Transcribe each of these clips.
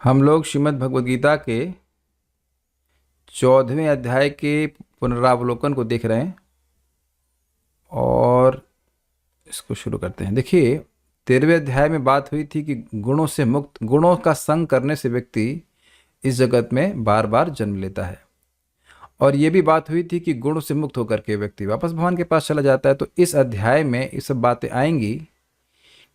हम लोग श्रीमद् भगवद गीता के 14वें अध्याय के पुनरावलोकन को देख रहे हैं और इसको शुरू करते हैं। देखिए, 13वें अध्याय में बात हुई थी कि गुणों से मुक्त, गुणों का संग करने से व्यक्ति इस जगत में बार बार जन्म लेता है। और ये भी बात हुई थी कि गुणों से मुक्त होकर के व्यक्ति वापस भगवान के पास चला जाता है। तो इस अध्याय में ये सब बातें आएंगी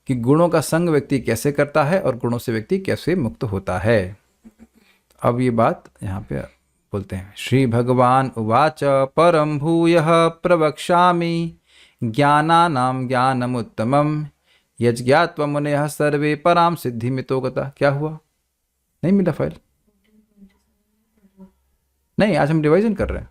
कि गुणों का संग व्यक्ति कैसे करता है और गुणों से व्यक्ति कैसे मुक्त होता है। अब ये बात यहाँ पे बोलते हैं। श्री भगवान उवाच परम भूयः प्रवक्ष्यामि ज्ञानानां ज्ञानमुत्तमं यज्ञात्वा मुनयः सर्वे पराम सिद्धिमितो गता। क्या हुआ? नहीं मिला फाइल? नहीं, आज हम रिवाइजन कर रहे हैं।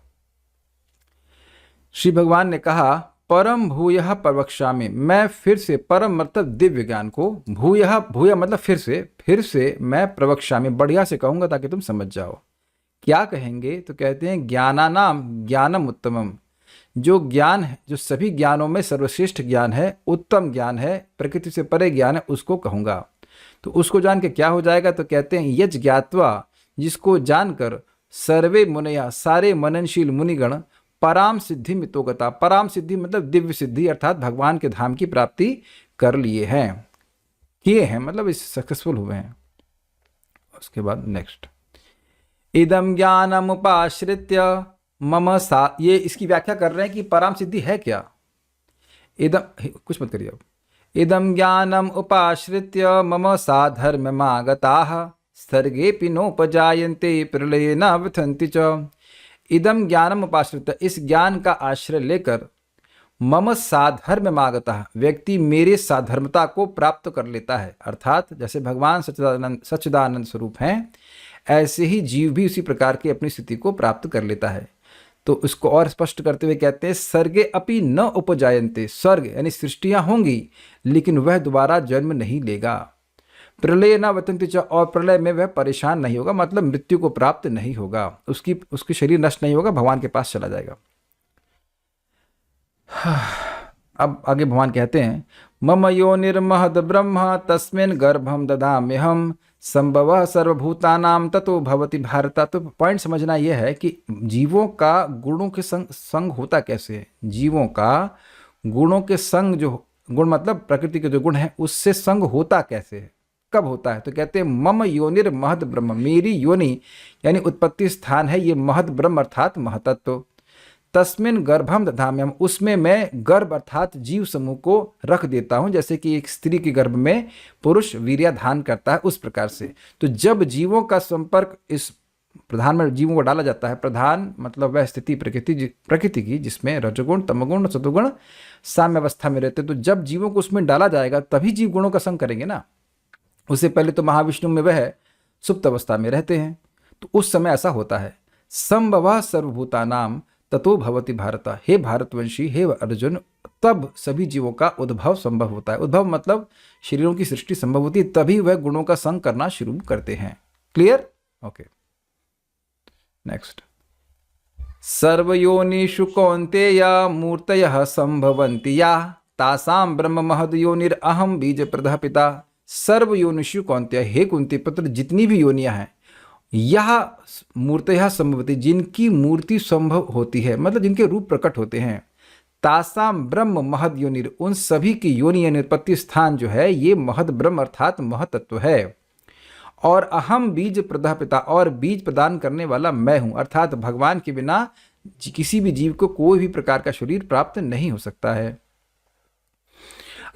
श्री भगवान ने कहा परम भूयः प्रवक्ष्यामि, मैं फिर से, परम मतलब दिव्य ज्ञान को, भूयः, भूय मतलब फिर से मैं प्रवक्ष्यामि, बढ़िया से कहूंगा ताकि तुम समझ जाओ। क्या कहेंगे? तो कहते हैं ज्ञानानाम ज्ञानम उत्तमम, जो ज्ञान है, जो सभी ज्ञानों में सर्वश्रेष्ठ ज्ञान है, उत्तम ज्ञान है, प्रकृति से परे ज्ञान है, उसको कहूंगा। तो उसको जान के क्या हो जाएगा? तो कहते हैं यज ज्ञात्वा, जिसको जानकर सर्वे मुनया, सारे मननशील मुनिगण पराम सिद्धि मितोगता, पराम सिद्धि मतलब दिव्य सिद्धि अर्थात भगवान के धाम की प्राप्ति कर लिए हैं, किए हैं, मतलब इस सक्सेसफुल हुए हैं। उसके बाद नेक्स्ट, इदम ज्ञानम उपाश्रित्य मम सा, ये इसकी व्याख्या कर रहे हैं कि पराम सिद्धि है क्या। इदम, कुछ मत करिए अब। इदम ज्ञानम उपाश्रित्य मम साधर्म्यमागताः सर्गेऽपि नोपजायन्ते प्रलये न व्यथन्ति च। इदम ज्ञानम उपाश्रित्य, इस ज्ञान का आश्रय लेकर मम साधर्म्यमागतः, व्यक्ति मेरे साधर्मता को प्राप्त कर लेता है। अर्थात जैसे भगवान सच्चिदानंद स्वरूप हैं, ऐसे ही जीव भी उसी प्रकार की अपनी स्थिति को प्राप्त कर लेता है। तो इसको और स्पष्ट करते हुए कहते हैं सर्गे अपि न उपजायन्ते, स्वर्ग यानी सृष्टियां होंगी लेकिन वह दोबारा जन्म नहीं लेगा। प्रलय न वतन्ति च, और प्रलय में वह परेशान नहीं होगा, मतलब मृत्यु को प्राप्त नहीं होगा, उसकी शरीर नष्ट नहीं होगा, भगवान के पास चला जाएगा। अब आगे भगवान कहते हैं मम योनिर्महद ब्रह्म तस्मिन् गर्भम ददाम्यहम् संभवः सर्वभूतानां ततो भवति भारत। तो पॉइंट समझना यह है कि जीवों का गुणों के संग होता कैसे है। जीवों का गुणों के संग, जो गुण मतलब प्रकृति के जो गुण है, उससे संग होता कैसे है, कब होता है? तो कहते हैं मम योनिर महद ब्रह्म, मेरी योनि यानी उत्पत्ति स्थान है ये महद ब्रह्म अर्थात महतत्व। तस्मिन गर्भम दधाम्यहम्, उसमें मैं गर्भ अर्थात जीव समूह को रख देता हूं, जैसे कि एक स्त्री के गर्भ में पुरुष वीर्याधान करता है, उस प्रकार से। तो जब जीवों का संपर्क इस प्रधान में जीवों को डाला जाता है, प्रधान मतलब वह स्थिति प्रकृति की जिसमें रजोगुण तमोगुण सतोगुण साम्य अवस्था में रहते हैं। तो जब जीवों को उसमें डाला जाएगा तभी जीव गुणों का संग करेंगे ना। उससे पहले तो महाविष्णु में वह सुप्त अवस्था में रहते हैं, तो उस समय ऐसा होता है। संभवः सर्वभूतानां ततो भवति भारत, हे भारतवंशी, हे अर्जुन, तब सभी जीवों का उद्भव संभव होता है। उद्भव मतलब शरीरों की सृष्टि संभव होती है, तभी वह गुणों का संग करना शुरू करते हैं। क्लियर? Okay, next. सर्वयोनिषु कौन्तेय मूर्तयः संभवन्ति या तासां ब्रह्म महद योनिर अहम बीज प्रदः पिता। सर्वयोनिषु कौन्तेय, हे कुंती पुत्र, जितनी भी योनियां हैं, यह मूर्तयः संभवती, जिनकी मूर्ति संभव होती है, मतलब जिनके रूप प्रकट होते हैं। तासाम ब्रह्म महद योनिर, उन सभी की योनि यानी उत्पत्ति स्थान जो है ये महद ब्रह्म अर्थात महतत्व है। और अहम बीज प्रदः पिता, और बीज प्रदान करने वाला मैं हूं, अर्थात भगवान के बिना किसी भी जीव को कोई भी प्रकार का शरीर प्राप्त नहीं हो सकता है।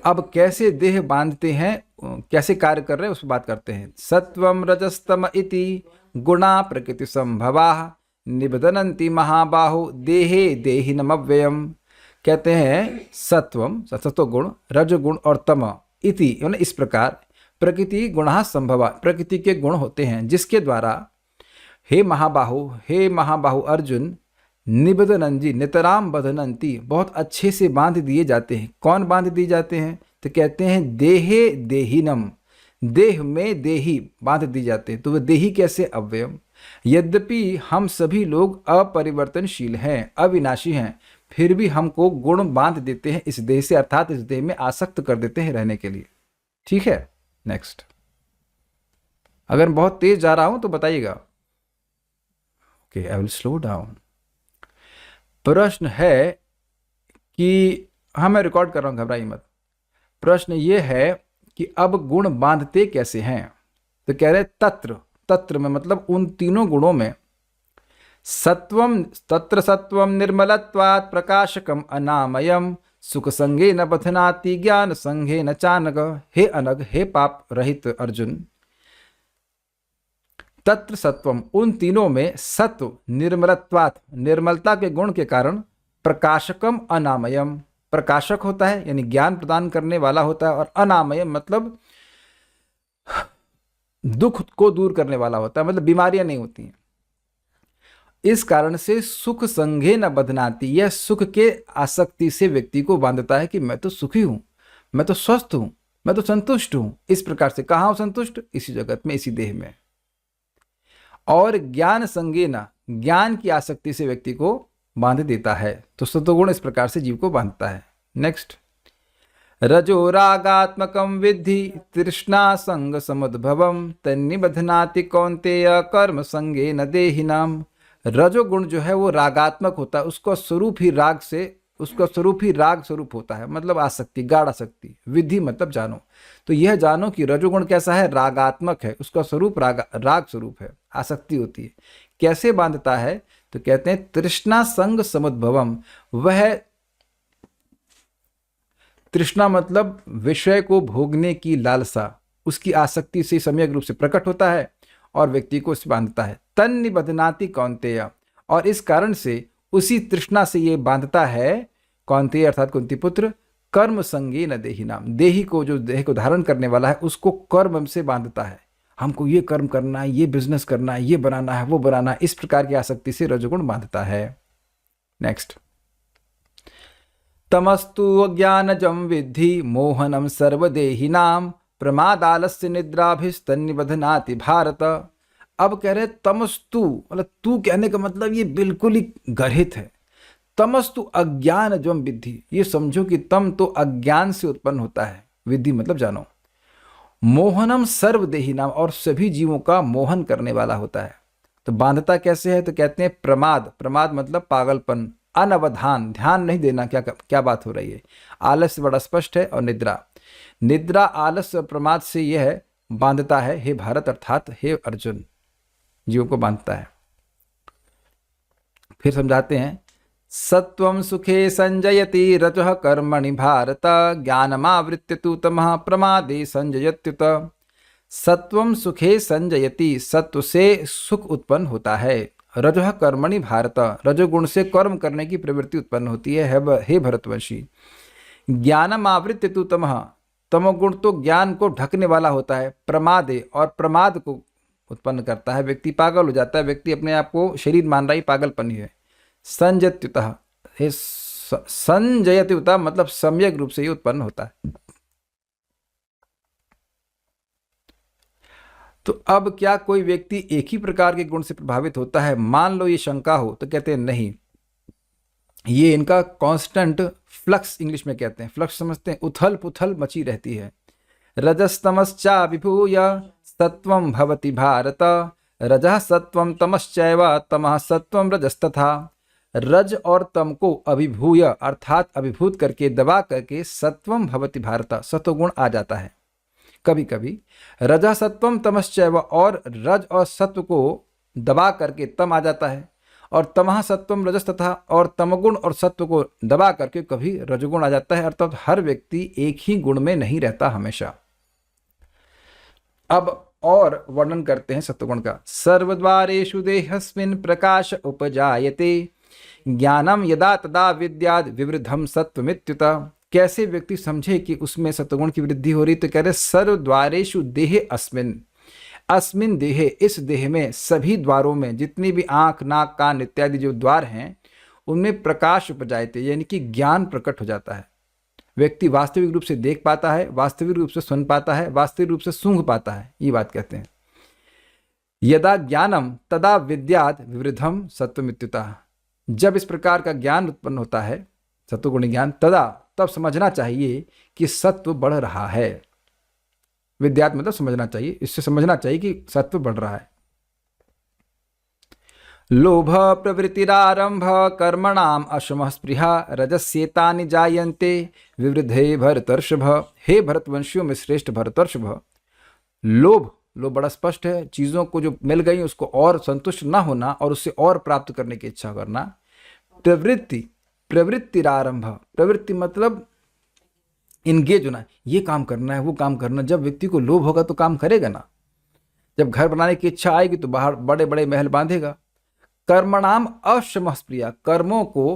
अब कैसे देह बांधते हैं, कैसे कार्य कर रहे हैं, उस पर बात करते हैं। सत्वम रजस्तम इति गुणा प्रकृति संभवा निबदनन्ति महाबाहो देहे देहिनमव्ययम्। कहते हैं सत्वम सत्वगुण, रजगुण और तम इति इस प्रकार प्रकृति गुणा संभवा, प्रकृति के गुण होते हैं जिसके द्वारा हे महाबाहु अर्जुन, निबदनंजी नितराम बदनंती, बहुत अच्छे से बांध दिए जाते हैं। कौन बांध दिए जाते हैं? तो कहते हैं देहे देहिनम, देह में देही बांध दी जाते हैं। तो वह देही कैसे? अव्ययम। यद्यपि हम सभी लोग अपरिवर्तनशील हैं, अविनाशी हैं, फिर भी हमको गुण बांध देते हैं इस देह से, अर्थात इस देह में आसक्त कर देते हैं रहने के लिए। ठीक है, नेक्स्ट। अगर बहुत तेज जा रहा हूं तो बताइएगा। Okay, I will slow down. प्रश्न है कि हाँ, मैं रिकॉर्ड कर रहा हूं, घबराइए मत। प्रश्न ये है कि अब गुण बांधते कैसे हैं। तो कह रहे तत्र, तत्र में मतलब उन तीनों गुणों में, सत्वम, तत्र सत्वम निर्मलत्वात् प्रकाशकम अनामयम सुख संगे न बधनाति ज्ञान संगे न चानग। हे अनग, हे पाप रहित अर्जुन, तत्र सत्वम उन तीनों में सत्व, निर्मलत्वात् निर्मलता के गुण के कारण, प्रकाशकम अनामयम प्रकाशक होता है यानी ज्ञान प्रदान करने वाला होता है, और अनामयम मतलब दुख को दूर करने वाला होता है, मतलब बीमारियां नहीं होती हैं। इस कारण से सुख संघे न बधनाती, यह सुख के आसक्ति से व्यक्ति को बांधता है कि मैं तो सुखी हूं, मैं तो स्वस्थ हूं, मैं तो संतुष्ट हूं। इस प्रकार से कहां हूं संतुष्ट? इसी जगत में, इसी देह में। और ज्ञान संगे न, ज्ञान की आसक्ति से व्यक्ति को बांध देता है। तो सत्वगुण इस प्रकार से जीव को बांधता है। नेक्स्ट, रजो रागात्मकम विद्धि तृष्णा संग समुद्भवम तन्निबध्नाति कौन्तेय कर्म संगे न देहिनाम। रजोगुण जो है वो रागात्मक होता है, उसका स्वरूप ही राग से, उसका स्वरूप ही राग स्वरूप होता है, मतलब आसक्ति, गाढ़ आसक्ति। विधि मतलब जानो, तो यह जानो कि रजोगुण कैसा है, रागात्मक है, उसका स्वरूप राग स्वरूप है, आसक्ति होती है। कैसे बांधता है? तो कहते हैं तृष्णा संग समुद्भवम, वह तृष्णा मतलब विषय को भोगने की लालसा, उसकी आसक्ति से सम्यक रूप से प्रकट होता है और व्यक्ति को इसे बांधता है। तन निबध्नाति कौन्तेय, और इस कारण से उसी तृष्णा से ये बांधता है कौन्तेय अर्थात कुंती पुत्र, कर्म संगी न देही नाम, देही को, जो देह को धारण करने वाला है, उसको कर्म से बांधता है। हमको ये कर्म करना है, ये बिजनेस करना है, ये बनाना है, वो बनाना है, इस प्रकार की आसक्ति से रजोगुण बांधता है। नेक्स्ट, तमस्तु अज्ञानजं विद्धि मोहनम सर्वदेहिनाम प्रमादालस्य निद्राभिस्तन्निबध्नाति भारत। अब कह रहे तमस्तु, मतलब तू कहने का मतलब ये बिल्कुल ही गर्हित है। तमस्तु अज्ञानजं विद्धि, ये समझो कि तम तो अज्ञान से उत्पन्न होता है, विद्धि मतलब जानो। मोहनम सर्वदेहिनाम, और सभी जीवों का मोहन करने वाला होता है। तो बांधता कैसे है? तो कहते हैं प्रमाद, प्रमाद मतलब पागलपन, अनवधान, ध्यान नहीं देना क्या क्या बात हो रही है। आलस्य बड़ा स्पष्ट है, और निद्रा, निद्रा आलस्य प्रमाद से यह बांधता है, हे भारत अर्थात हे अर्जुन, जीवों को बांधता है। फिर समझाते हैं, सत्वं सुखे संजयति रजः कर्मणि भारत ज्ञानमावृत्य तु तमः प्रमादे संजयत्युत। सत्वं सुखे संजयति, सत्व से सुख उत्पन्न होता है। रजः कर्मणि भारत, रजोगुण से कर्म करने की प्रवृत्ति उत्पन्न होती है, हे भरतवंशी। ज्ञानम आवृत्य तु तमः, तमोगुण तो ज्ञान को ढकने वाला होता है, प्रमादे, और प्रमाद को उत्पन्न करता है, व्यक्ति पागल हो जाता है, व्यक्ति अपने आप को शरीर मान रहा है, पागलपन ही है। संजत्युतः, संजयत्युतः मतलब सम्यक रूप से ही उत्पन्न होता है। तो अब क्या कोई व्यक्ति एक ही प्रकार के गुण से प्रभावित होता है? मान लो ये शंका हो, तो कहते हैं नहीं, ये इनका कांस्टेंट फ्लक्स, इंग्लिश में कहते हैं, फ्लक्स समझते हैं, उथल पुथल मची रहती है। रजस्तमश्चा विभूय सत्वं भवति भारत, रजः सत्वं तमश्चैव तमः सत्वं रजस्तथा। रज और तम को अभिभूय अर्थात अभिभूत करके, दबा करके, सत्वं भवति भारत, सत्वगुण आ जाता है। कभी कभी रजा सत्वम तमश्चैव, और रज और सत्व को दबा करके तम आ जाता है, और तमः सत्वम रजस तथा, और तमगुण और सत्व को दबा करके कभी रजगुण आ जाता है। अर्थात हर व्यक्ति एक ही गुण में नहीं रहता हमेशा। अब और वर्णन करते हैं सत्वगुण का। सर्वद्वारेषु देहस्मिन् प्रकाश उपजायते ज्ञानम यदा तदा विद्याद् विवृद्धम सत्वमित्युत। कैसे व्यक्ति समझे कि उसमें सत्वगुण की वृद्धि हो रही? तो कह रहे सर्वद्वारेषु देहे अस्मिन्, अस्मिन् देहे, इस देह में, सभी द्वारों में, जितनी भी आंख, नाक, कान इत्यादि जो द्वार हैं, उनमें प्रकाश उपजायते, यानी कि ज्ञान प्रकट हो जाता है। व्यक्ति वास्तविक रूप से देख पाता है, वास्तविक रूप से सुन पाता है, वास्तविक रूप से सूंघ पाता है, ये बात कहते हैं। यदा ज्ञानम तदा विद्याद् विवृद्धम सत्वमित्युतः, जब इस प्रकार का ज्ञान उत्पन्न होता है, सत्वगुणी ज्ञान, तदा, तब समझना चाहिए कि सत्व बढ़ रहा है। विद्यात मतलब समझना चाहिए, इससे समझना चाहिए कि सत्व बढ़ रहा है। लोभ प्रवृत्तिरारंभ कर्मणाम अशमः स्पृहा रजस्येतानि जायन्ते विवृधे भरतर्षभ। हे भरतवंशियों में श्रेष्ठ भरतर्षभ, लोभ, लोभ बड़ा स्पष्ट है, चीजों को जो मिल गई उसको और संतुष्ट ना होना और उससे और प्राप्त करने की इच्छा करना। प्रवृत्ति, प्रवृत्तिरारंभ, प्रवृत्ति मतलब इंगेज होना, ये काम करना है वो काम करना। जब व्यक्ति को लोभ होगा तो काम करेगा ना। जब घर बनाने की इच्छा आएगी तो बाहर बड़े बड़े महल बांधेगा। कर्मणाम अशमः स्पृहा, कर्मों को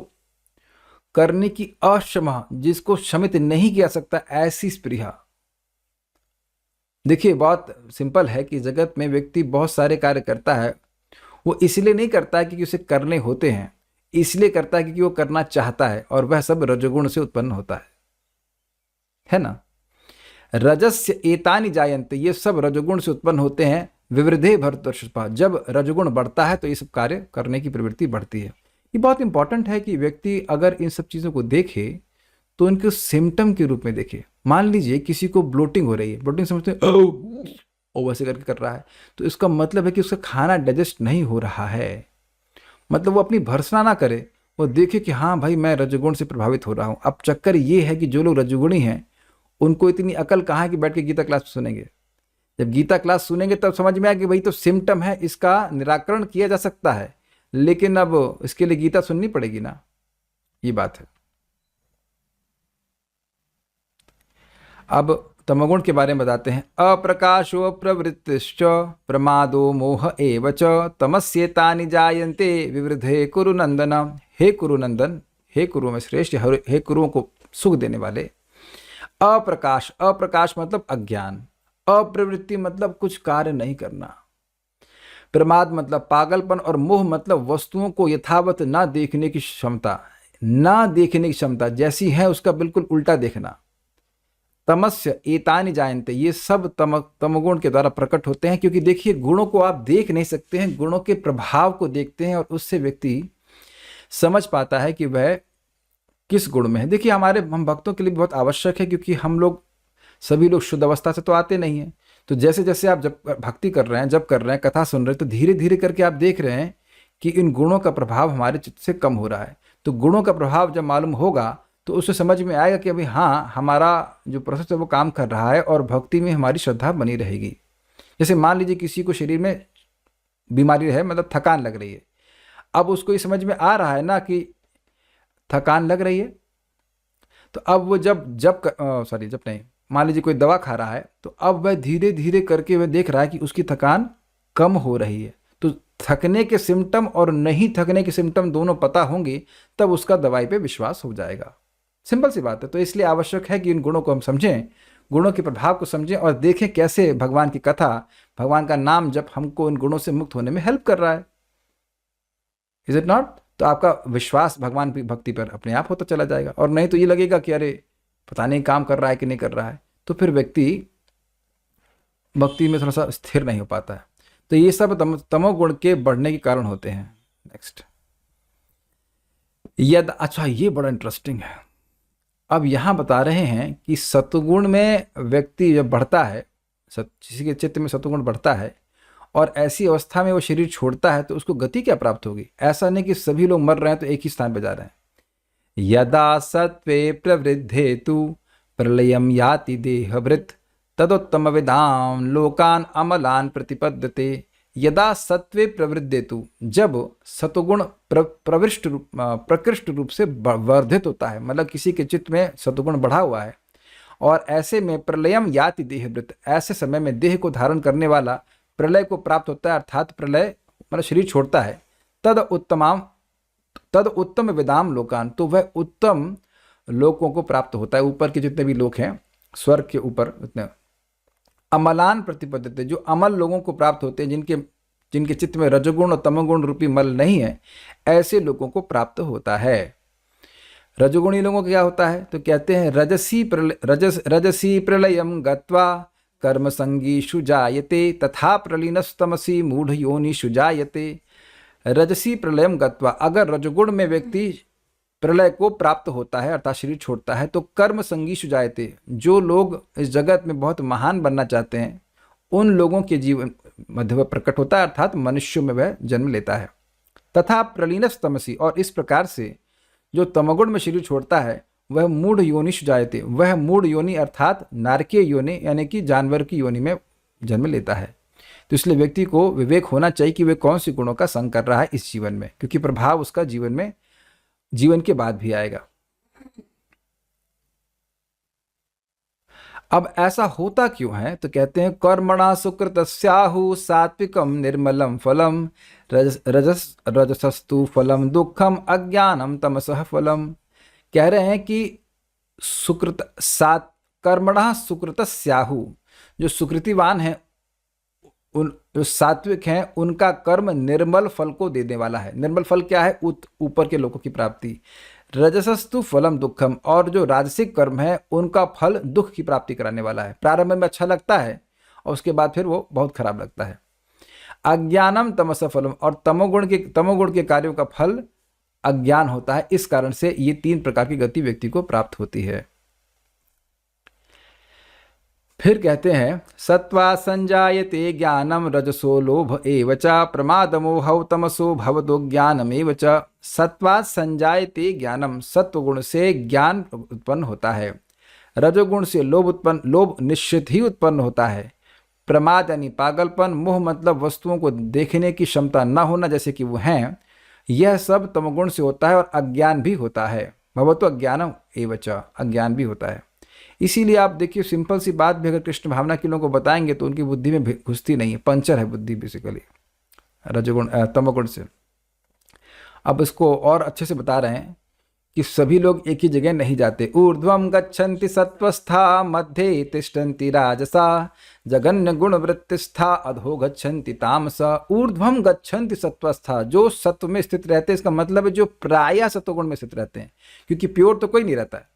करने की अशमः, जिसको शमित नहीं किया सकता, ऐसी स्पृहा। देखिए बहुत सिंपल है कि जगत में व्यक्ति बहुत सारे कार्य करता है, वो इसलिए नहीं करता है क्योंकि उसे करने होते हैं, इसलिए करता है क्योंकि वो करना चाहता है, और वह सब रजोगुण से उत्पन्न होता है ना। रजस्य एतानि जायन्ते, ये सब रजोगुण से उत्पन्न होते हैं। विवृधे भरतर्षभ, जब रजोगुण बढ़ता है तो ये सब कार्य करने की प्रवृत्ति बढ़ती है। ये बहुत इंपॉर्टेंट है कि व्यक्ति अगर इन सब चीज़ों को देखे तो इनको सिम्टम के रूप में देखे। मान लीजिए किसी को ब्लोटिंग हो रही है, ब्लोटिंग समझते हैं ओ वैसे करके कर रहा है, तो इसका मतलब है कि उसका खाना डाइजेस्ट नहीं हो रहा है। मतलब वो अपनी भर्सना ना करे, वो देखे कि हाँ भाई मैं रजोगुण से प्रभावित हो रहा हूँ। अब चक्कर ये है कि जो लोग रजोगुणी हैं उनको इतनी अकल कहाँ है कि बैठ के गीता क्लास सुनेंगे। जब गीता क्लास सुनेंगे तब समझ में आए कि भाई तो सिम्टम है, इसका निराकरण किया जा सकता है, लेकिन अब इसके लिए गीता सुननी पड़ेगी ना, ये बात है। अब तमोगुण के बारे में बताते हैं। अप्रकाशो प्रवृत्तिश्च प्रमादो मोह एव च तमस्येतानि जायन्ते विवृधे कुरु नंदन। हे कुरु नंदन, हे कुरु में श्रेष्ठ, हे कुरुओं को सुख देने वाले। अप्रकाश, अप्रकाश मतलब अज्ञान, अप्रवृत्ति मतलब कुछ कार्य नहीं करना, प्रमाद मतलब पागलपन, और मोह मतलब वस्तुओं को यथावत ना देखने की क्षमता, ना देखने की क्षमता, जैसी है उसका बिल्कुल उल्टा देखना। तमस्य एतानि जायन्ते, ये सब तमगुण के द्वारा प्रकट होते हैं। क्योंकि देखिए गुणों को आप देख नहीं सकते हैं, गुणों के प्रभाव को देखते हैं और उससे व्यक्ति समझ पाता है कि वह किस गुण में है। देखिए हम भक्तों के लिए बहुत आवश्यक है, क्योंकि हम लोग सभी लोग शुद्ध अवस्था से तो आते नहीं हैं। तो जैसे जैसे आप जब भक्ति कर रहे हैं, जब कर रहे हैं, कथा सुन रहे हैं, तो धीरे धीरे करके आप देख रहे हैं कि इन गुणों का प्रभाव हमारे चित्त से कम हो रहा है। तो गुणों का प्रभाव जब मालूम होगा तो उससे समझ में आएगा कि अभी हाँ हमारा जो प्रोसेस है वो काम कर रहा है और भक्ति में हमारी श्रद्धा बनी रहेगी। जैसे मान लीजिए किसी को शरीर में बीमारी है, मतलब थकान लग रही है। अब उसको ये समझ में आ रहा है ना कि थकान लग रही है, तो अब वो जब नहीं, मान लीजिए कोई दवा खा रहा है, तो अब वह धीरे धीरे करके वह देख रहा है कि उसकी थकान कम हो रही है। तो थकने के सिम्टम और नहीं थकने के सिम्टम दोनों पता होंगे, तब उसका दवाई पे विश्वास हो जाएगा। सिंपल सी बात है। तो इसलिए आवश्यक है कि इन गुणों को हम समझें, गुणों के प्रभाव को समझें और देखें कैसे भगवान की कथा, भगवान का नाम जब हमको इन गुणों से मुक्त होने में हेल्प कर रहा है। Is it not? तो आपका विश्वास भगवान की भक्ति पर अपने आप होता चला जाएगा। और नहीं तो ये लगेगा कि अरे पता नहीं काम कर रहा है कि नहीं कर रहा है, तो फिर व्यक्ति भक्ति में थोड़ा सा स्थिर नहीं हो पाता है। तो ये सब तमोगुण के बढ़ने के कारण होते हैं। नेक्स्ट, अच्छा ये बड़ा इंटरेस्टिंग है। अब यहां बता रहे हैं कि सत्वगुण में व्यक्ति जब बढ़ता है, किसी के चित्त में सत्वगुण बढ़ता है और ऐसी अवस्था में वो शरीर छोड़ता है, तो उसको गति क्या प्राप्त होगी? ऐसा नहीं कि सभी लोग मर रहे हैं तो एक ही स्थान पर जा रहे हैं। यदा सत्वे प्रवृद्धे तु प्रलयम याति देहभृत तदोत्तम विदाम लोकान अमलान प्रतिपद्यते। यदा सत्वे प्रवृद्धेतु, जब सतुगुण प्रकृष्ट रूप से वर्धित होता है, मतलब किसी के चित्त में सतुगुण बढ़ा हुआ है, और ऐसे में प्रलयम याति देहभृत, ऐसे समय में देह को धारण करने वाला प्रलय को प्राप्त होता है, अर्थात प्रलय मतलब शरीर छोड़ता है। तद उत्तम विदाम लोकान, तो वह उत्तम लोकों को प्राप्त होता है। ऊपर के जितने भी लोक हैं स्वर्ग के ऊपर उतने, अमलान प्रतिपद्यते, जो अमल लोगों को प्राप्त होते हैं, जिनके चित्त में रजोगुण और तमोगुण रूपी मल नहीं है, ऐसे लोगों को प्राप्त होता है। रजोगुणी लोगों को क्या होता है? तो कहते हैं रजसी प्रलयम गत्वा कर्म संगीषु जायते तथा प्रलीनस्तमसी मूढ़ योनिषु जायते। रजसी प्रलयम गत्वा, अगर रजोगुण में व्यक्ति प्रलय को प्राप्त होता है अर्थात शरीर छोड़ता है, तो कर्म संगीषु जायते, जो लोग इस जगत में बहुत महान बनना चाहते हैं उन लोगों के जीवन मध्य वह प्रकट होता है अर्थात मनुष्यों में वह जन्म लेता है। तथा प्रलीनस तमसी, और इस प्रकार से जो तमोगुण में शरीर छोड़ता है वह मूढ़ योनिषु जायते, वह मूढ़ योनि अर्थात नारकीय योनि यानी कि जानवर की योनि में जन्म लेता है। तो इसलिए व्यक्ति को विवेक होना चाहिए कि वह कौन सी गुणों का संग कर रहा है इस जीवन में, क्योंकि प्रभाव उसका जीवन के बाद भी आएगा। अब ऐसा होता क्यों है, तो कहते हैं कर्मणा सुकृतस्याहु सात्विकम निर्मलम फलम रजसस्तु फलम दुखम अज्ञानम तमसः फलम। कह रहे हैं कि कर्मणा सुकृतस्याहु, जो सुकृतिवान है उन जो सात्विक हैं उनका कर्म निर्मल फल को देने वाला है। निर्मल फल क्या है, ऊपर के लोगों की प्राप्ति। रजसस्तु फलम दुखम, और जो राजसिक कर्म है उनका फल दुख की प्राप्ति कराने वाला है। प्रारंभ में अच्छा लगता है और उसके बाद फिर वो बहुत खराब लगता है। अज्ञानम तमस फलम, और तमोगुण के कार्यों का फल अज्ञान होता है। इस कारण से ये 3 प्रकार की गति व्यक्ति को प्राप्त होती है। फिर कहते हैं सत्वा संजायते ज्ञानम रजसो लोभ एव च प्रमादमोहौ तमसो भवतो ज्ञानमेव च। सत्वा संजायते ज्ञानम, सत्व गुण से ज्ञान उत्पन्न होता है। रजोगुण से लोभ निश्चित ही उत्पन्न होता है। प्रमाद यानी पागलपन, मोह मतलब वस्तुओं को देखने की क्षमता न होना जैसे कि वो हैं, यह सब तमोगुण से होता है। और अज्ञान भी होता है, भवतो अज्ञानम एव च, अज्ञान भी होता है। इसीलिए आप देखिए सिंपल सी बात भी अगर कृष्ण भावना के लोगों को बताएंगे तो उनकी बुद्धि में घुसती नहीं है, पंचर है बुद्धि बेसिकली रजोगुण तमोगुण से। अब इसको और अच्छे से बता रहे हैं कि सभी लोग एक ही जगह नहीं जाते। ऊर्ध्वम गच्छन्ति सत्वस्था मध्ये तिष्ठन्ति राजसा जगन्य गुण वृत्तिस्था अधो गच्छन्ति तामसा। ऊर्ध्वम गच्छन्ति सत्वस्था, जो सत्व में स्थित रहते हैं, इसका मतलब है जो प्रायः सत्वगुण में स्थित रहते हैं, क्योंकि प्योर तो कोई नहीं रहता है।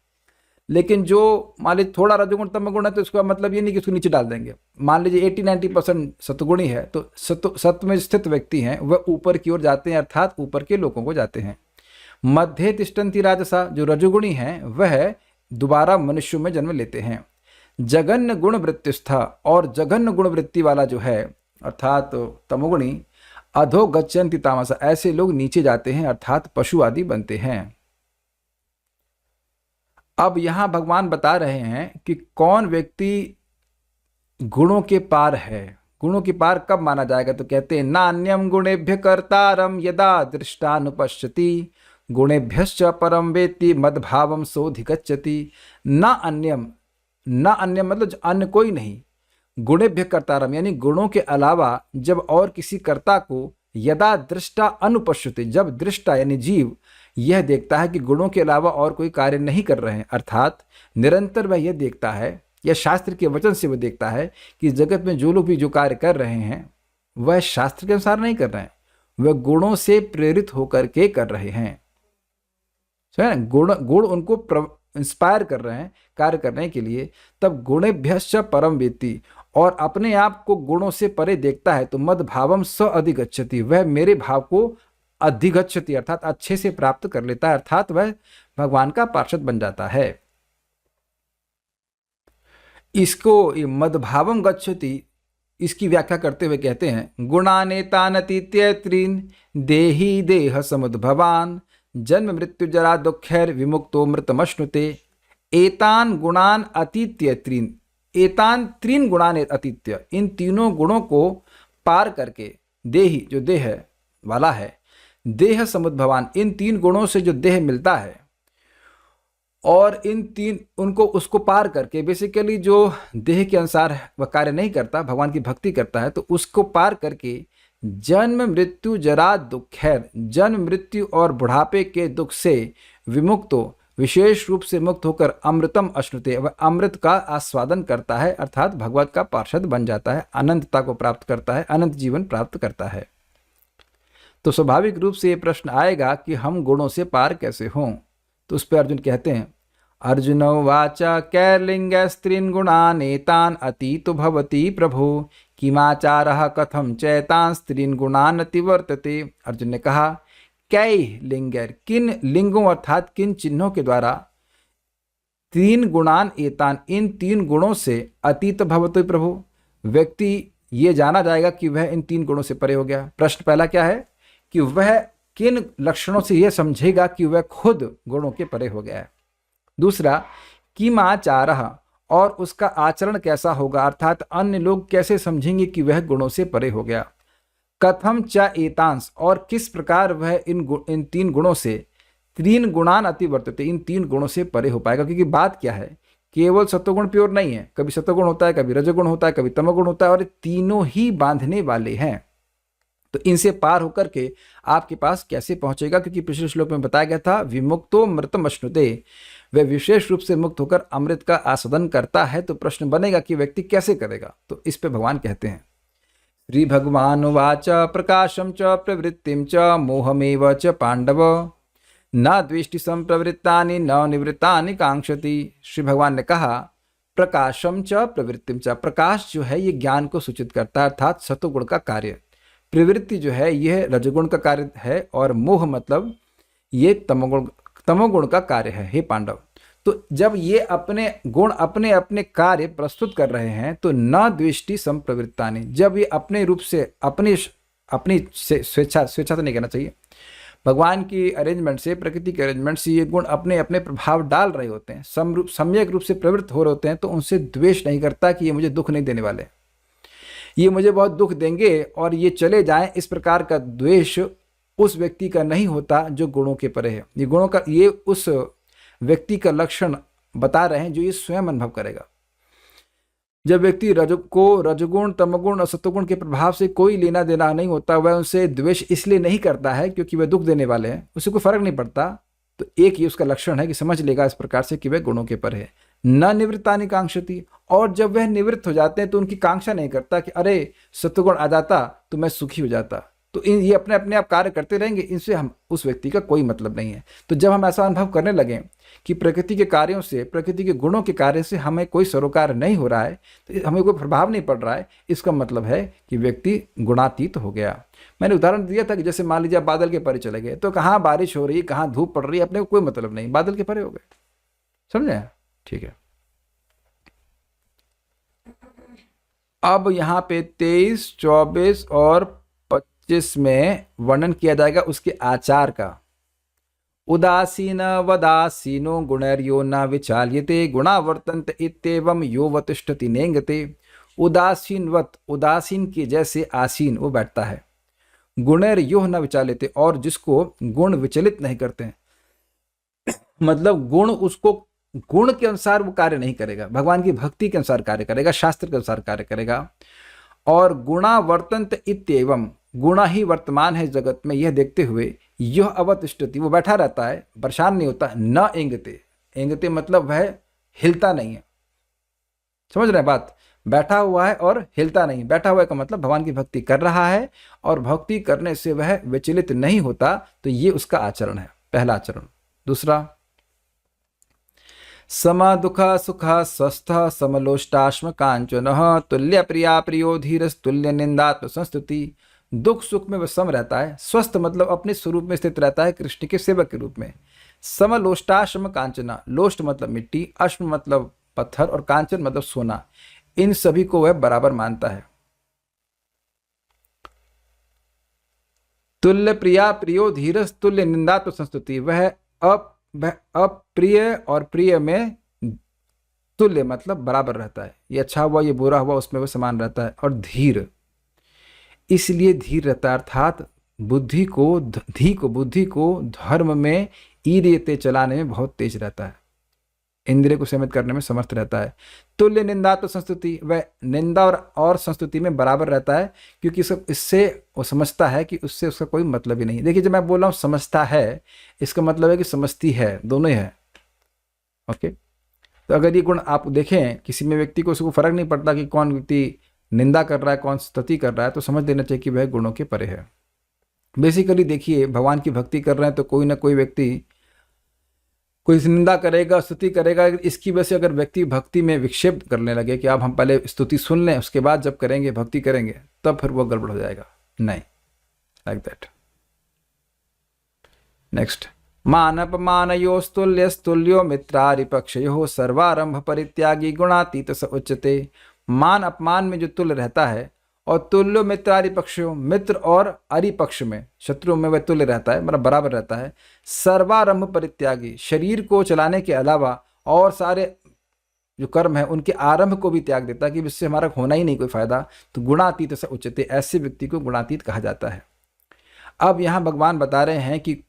लेकिन जो मान लीजिए थोड़ा रजोगुण तमोगुण है तो इसका मतलब ये नहीं कि उसको नीचे डाल देंगे। मान लीजिए 80-90% सत्वगुणी है तो सत्व में स्थित व्यक्ति हैं वह ऊपर की ओर जाते हैं अर्थात ऊपर के लोगों को जाते हैं। मध्य तिष्ठन्ति राजसा, जो रजोगुणी हैं वह दोबारा मनुष्यों में जन्म लेते हैं। जघन्य गुण वृत्तिस्था, और जघन्य गुण वृत्ति वाला जो है अर्थात तमोगुणी अधो गच्छन्ति तामसा, ऐसे लोग नीचे जाते हैं अर्थात पशु आदि बनते हैं। अब यहां भगवान बता रहे हैं कि कौन व्यक्ति गुणों के पार है। गुणों के पार कब माना जाएगा, तो कहते हैं नान्यम गुणेभ्य कर्तारम यदा दृष्टानुपश्यति गुणेभ्यश्च परम वेत्ति मद्भावम सोधिगच्छति। न अन्यम मतलब अन्य कोई नहीं। गुणेभ्य कर्तारम यानी गुणों के अलावा जब और किसी कर्ता को यदा दृष्टा अनुपश्यति, जब दृष्टा यानी जीव यह देखता है कि गुणों के अलावा और कोई कार्य नहीं कर रहे हैं, अर्थात निरंतर वह यह देखता है या शास्त्र के वचन से वह देखता है कि जगत में जो लोग भी जो कार्य कर रहे हैं वह शास्त्र के अनुसार नहीं कर रहे हैं, वह गुणों से प्रेरित होकर के कर रहे हैं। गुण उनको इंस्पायर कर रहे हैं कार्य करने के लिए। तब गुणेभ्यश्च परम वेत्ति, और अपने आप को गुणों से परे देखता है तो मद भावम स अधिगच्छति, वह मेरे भाव को अधिगच्छति अर्थात अच्छे से प्राप्त कर लेता है, अर्थात वह भगवान का पार्षद बन जाता है। इसको मदभावम गच्छति इसकी व्याख्या करते हुए कहते हैं गुणानेतानतीत्य त्रीन देही देह समुद्भवान जन्म मृत्यु जरा दुखैर विमुक्तो मृतमश्नुते। एतान गुणान अतीत्य त्रीन, एतान त्रीन गुणान अतीत्य, इन तीनों गुणों को पार करके देही जो देह वाला है, देह समुद्भवान इन 3 गुणों से जो देह मिलता है और इन 3 उनको उसको पार करके बेसिकली जो देह के अनुसार वह कार्य नहीं करता, भगवान की भक्ति करता है, तो उसको पार करके जन्म मृत्यु जरा दुखैर, जन्म मृत्यु और बुढ़ापे के दुख से विमुक्तो विशेष रूप से मुक्त होकर अमृतम अश्नुते, वह अमृत का आस्वादन करता है अर्थात भगवत का पार्षद बन जाता है, अनंतता को प्राप्त करता है, अनंत जीवन प्राप्त करता है। तो स्वाभाविक रूप से ये प्रश्न आएगा कि हम गुणों से पार कैसे हों। तो उस पर अर्जुन कहते हैं अर्जुन उवाच कैर्लिंग स्त्रीन गुणान एतान अतीतो भवति प्रभो किमाचारः कथम चैतान स्त्रीन गुणान अतिवर्तते। अर्जुन ने कहा कै लिंगैर, किन लिंगों अर्थात किन चिन्हों के द्वारा, तीन गुणान एतान, इन तीन गुणों से अतीत भवतो प्रभु, व्यक्ति ये जाना जाएगा कि वह इन तीन गुणों से परे हो गया। प्रश्न पहला क्या है कि वह किन लक्षणों से यह समझेगा कि वह खुद गुणों के परे हो गया है। दूसरा, किम आचारः, और उसका आचरण कैसा होगा, अर्थात अन्य लोग कैसे समझेंगे कि वह गुणों से परे हो गया। कथम च एतांस, और किस प्रकार वह इन तीन गुणों से, तीन गुणान अतिवर्तते, इन तीन गुणों से परे हो पाएगा। क्योंकि बात क्या है, केवल सत्वगुण प्योर नहीं है, कभी सत्वगुण होता है, कभी रजोगुण होता है, कभी तमोगुण होता है, और तीनों ही बांधने वाले हैं। तो इनसे पार होकर के आपके पास कैसे पहुंचेगा, क्योंकि पिछले श्लोक में बताया गया था विमुक्तो मृतम अश्नुते, वह विशेष रूप से मुक्त होकर अमृत का आस्वादन करता है। तो प्रश्न बनेगा कि व्यक्ति कैसे करेगा, तो इस पे भगवान कहते हैं, श्री भगवान उवाच प्रकाशम च प्रवृत्तिम च मोहमेव च पांडव न द्वेष्टि संप्रवृत्तानि न निवृत्तानि कांक्षति। श्री भगवान ने कहा प्रकाशम च प्रवृत्तिम च, प्रकाश जो है ये ज्ञान को सूचित करता है, अर्थात सत्वगुण का कार्य। प्रवृत्ति जो है यह रजगुण का कार्य है, और मोह मतलब ये तमोगुण का कार्य है। हे पांडव, तो जब ये अपने गुण अपने अपने कार्य प्रस्तुत कर रहे हैं, तो न द्वेष्टि संप्रवृत्तानि, जब ये अपने रूप से अपनी स्वेच्छा तो नहीं कहना चाहिए, भगवान की अरेंजमेंट से, प्रकृति के अरेंजमेंट से ये गुण अपने अपने प्रभाव डाल रहे होते हैं, सम्यक रूप से प्रवृत्त हो रहे होते हैं, तो उनसे द्वेष नहीं करता कि ये मुझे दुख नहीं देने वाले, ये मुझे बहुत दुख देंगे और ये चले जाएं, इस प्रकार का द्वेष उस व्यक्ति का नहीं होता जो गुणों के परे है। ये गुणों का, ये उस व्यक्ति का लक्षण बता रहे हैं जो ये स्वयं अनुभव करेगा। जब व्यक्ति रजगुण तमगुण और सत्वगुण के प्रभाव से कोई लेना देना नहीं होता, वह उनसे द्वेष इसलिए नहीं करता है क्योंकि वह दुख देने वाले हैं, उसे कोई फर्क नहीं पड़ता, तो एक ये उसका लक्षण है कि समझ लेगा इस प्रकार से कि वह गुणों के पर है। न निवृत्तानि कांक्षति, और जब वह निवृत्त हो जाते हैं तो उनकी कांक्षा नहीं करता कि अरे सत्वगुण आ जाता तो मैं सुखी हो जाता, तो ये अपने अपने आप कार्य करते रहेंगे, इनसे हम उस व्यक्ति का कोई मतलब नहीं है। तो जब हम ऐसा अनुभव करने लगे कि प्रकृति के कार्यों से, प्रकृति के गुणों के कार्य से हमें कोई सरोकार नहीं हो रहा है, तो हमें कोई प्रभाव नहीं पड़ रहा है, इसका मतलब है कि व्यक्ति गुणातीत हो गया। मैंने उदाहरण दिया था कि जैसे मान लीजिए बादल के परे चले गए, तो कहाँ बारिश हो रही है, कहाँ धूप पड़ रही है, अपने को कोई मतलब नहीं, बादल के परे हो गए। समझे? ठीक है। अब यहाँ पे 23, 24 और 25 में वर्णन किया जाएगा उसके आचार का। उदासीन वदासीनो गुणर्यो न विचाल्यते गुणा वर्तन्त इत्येवं यो वतिष्ठति नेंगते। उदासीनवत, उदासीन के जैसे आसीन वो बैठता है, गुणर्यो न विचाल्यते, और जिसको गुण विचलित नहीं करते हैं, मतलब गुण उसको गुण के अनुसार वो कार्य नहीं करेगा, भगवान की भक्ति के अनुसार कार्य करेगा, शास्त्र के अनुसार कार्य करेगा। और गुणा वर्तन्त इत्येवं, गुणा ही वर्तमान है जगत में यह देखते हुए, यह अवतिष्ठति, वो बैठा रहता है, परेशान नहीं होता। न एंगते, एंगते मतलब वह हिलता नहीं है। समझ रहे हैं बात? बैठा हुआ है और हिलता नहीं। बैठा हुआ का मतलब भगवान की भक्ति कर रहा है और भक्ति करने से वह विचलित नहीं होता, तो ये उसका आचरण है, पहला आचरण। दूसरा, सम दुख सुख स्वस्थ समलोष्टाश्म कांचन तुल्य प्रिया प्रियो धीरस तुल्य निंदात्म संस्तुति। दुख सुख में वह सम रहता है, स्वस्थ मतलब अपने स्वरूप में स्थित रहता है, कृष्ण के सेवक के रूप में। समलोष्टाश्म कांचना, लोष्ट मतलब मिट्टी, अश्म मतलब पत्थर, और कांचन मतलब सोना, इन सभी को वह बराबर मानता है। तुल्य प्रिया प्रियो धीरस तुल्य निंदात्म संस्तुति, वह अप्रिय और प्रिय में तुल्य मतलब बराबर रहता है, ये अच्छा हुआ ये बुरा हुआ उसमें वह समान रहता है। और धीर, इसलिए धीर रहता है, अर्थात बुद्धि को धर्म में ईर्यते चलाने में बहुत तेज रहता है, इंद्रिय को सीमित करने में समर्थ रहता है। तुल्य निंदा तो संस्तुति, वह निंदा और संस्तुति में बराबर रहता है, क्योंकि इससे वो समझता है कि उससे उसका कोई मतलब ही नहीं। देखिए, जब मैं बोल रहा हूँ समझता है, इसका मतलब है कि समझती है, दोनों ही है। ओके, तो अगर ये गुण आप देखें किसी में व्यक्ति को, उसको फर्क नहीं पड़ता कि कौन व्यक्ति निंदा कर रहा है कौन स्तुति कर रहा है, तो समझ देना चाहिए कि वह गुणों के परे है। बेसिकली देखिए, भगवान की भक्ति कर रहे हैं तो कोई ना कोई व्यक्ति कोई निंदा करेगा, स्तुति करेगा, इसकी वजह से अगर व्यक्ति भक्ति में विक्षेप करने लगे कि अब हम पहले स्तुति सुन लें उसके बाद जब करेंगे भक्ति करेंगे, तब फिर वो गड़बड़ हो जाएगा। नहीं, लाइक दैट। नेक्स्ट, मानपमानयोस्तुल्यस्तुल्यो मित्रारिपक्षयोः सर्वारंभ परित्यागी गुणातीत स उच्यते। मान अपमान में जो तुल्य रहता है, और तुल्यो मित्रारिपक्षयो, मित्र और अरिपक्ष में, शत्रु में वह तुल्य रहता है, मतलब बराबर रहता है। सर्वारंभ परित्यागी, शरीर को चलाने के अलावा और सारे जो कर्म है उनके आरंभ को भी त्याग देता है कि इससे हमारा होना ही नहीं कोई फायदा। तो गुणातीत से उच्चते, ऐसे व्यक्ति को गुणातीत कहा जाता है। अब यहाँ भगवान बता रहे हैं कि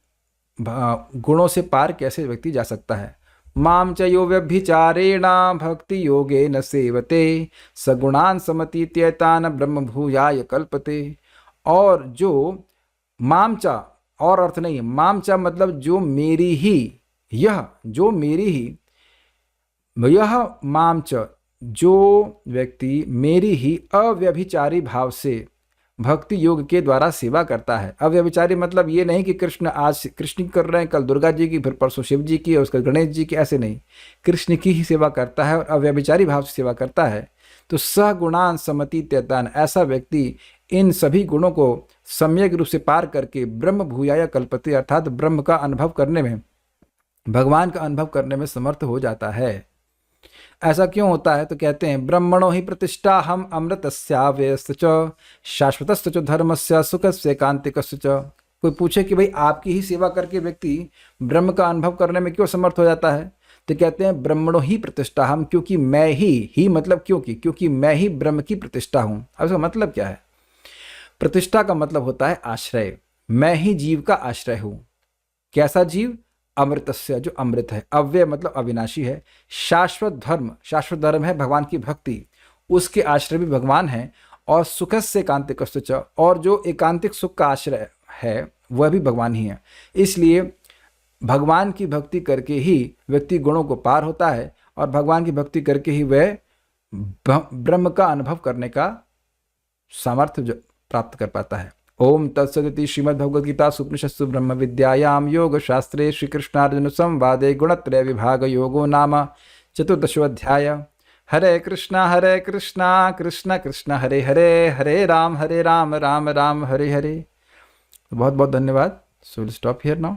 गुणों से पार कैसे व्यक्ति जा सकता है। माम च यो व्यभिचारेण भक्ति योगे न सेवते सगुणान समतीत्येतान ब्रह्म भूयाय कल्पते। और जो मामचा, और अर्थ नहीं है, मामचा मतलब जो मेरी ही, यह जो मेरी ही, यह मामच जो व्यक्ति मेरी ही अव्यभिचारी भाव से भक्ति योग के द्वारा सेवा करता है। अव्यभिचारी मतलब ये नहीं कि कृष्ण आज कृष्ण की कर रहे हैं, कल दुर्गा जी की, फिर परसों शिव जी की और उसके गणेश जी की, ऐसे नहीं, कृष्ण की ही सेवा करता है और अव्यभिचारी भाव से सेवा करता है। तो सगुणान समति त्यतान, ऐसा व्यक्ति इन सभी गुणों को सम्यक रूप से पार करके ब्रह्म भूयाय कल्पते, अर्थात ब्रह्म का अनुभव करने में, भगवान का अनुभव करने में समर्थ हो जाता है। ऐसा क्यों होता है? तो कहते हैं ब्रह्मणो ही प्रतिष्ठा हम अमृतस्याव्ययस्य च शाश्वतस्य च धर्मस्य सुखस्य एकांतिकस्य च। कोई पूछे कि भाई आपकी ही सेवा करके व्यक्ति ब्रह्म का अनुभव करने में क्यों समर्थ हो जाता है? तो कहते हैं ब्रह्मणो ही प्रतिष्ठा हम, क्योंकि मैं ही मतलब क्योंकि मैं ही ब्रह्म की प्रतिष्ठा हूँ। अब इसका मतलब क्या है? प्रतिष्ठा का मतलब होता है आश्रय। मैं ही जीव का आश्रय हूँ। कैसा जीव? अमृतस्य, जो अमृत है। अव्यय मतलब अविनाशी है। शाश्वत धर्म है भगवान की भक्ति, उसके आश्रय भी भगवान है। और सुखस्य एकांतिकस्य च, और जो एकांतिक सुख का आश्रय है वह भी भगवान ही है। इसलिए भगवान की भक्ति करके ही व्यक्ति गुणों को पार होता है, और भगवान की भक्ति करके ही वह ब्रह्म का अनुभव करने का सामर्थ्य प्राप्त कर पाता है। ओम तत्सदिति श्रीमद्भगवद्गीतासु उपनिषत्सु ब्रह्म विद्यायां योग शास्त्रे श्रीकृष्णार्जुन संवादे गुणत्रय विभाग योगो नाम चतुर्दशोऽध्याय। हरे कृष्णा कृष्ण कृष्ण हरे हरे, हरे राम राम राम हरे हरे। बहुत बहुत धन्यवाद। So will stop here now.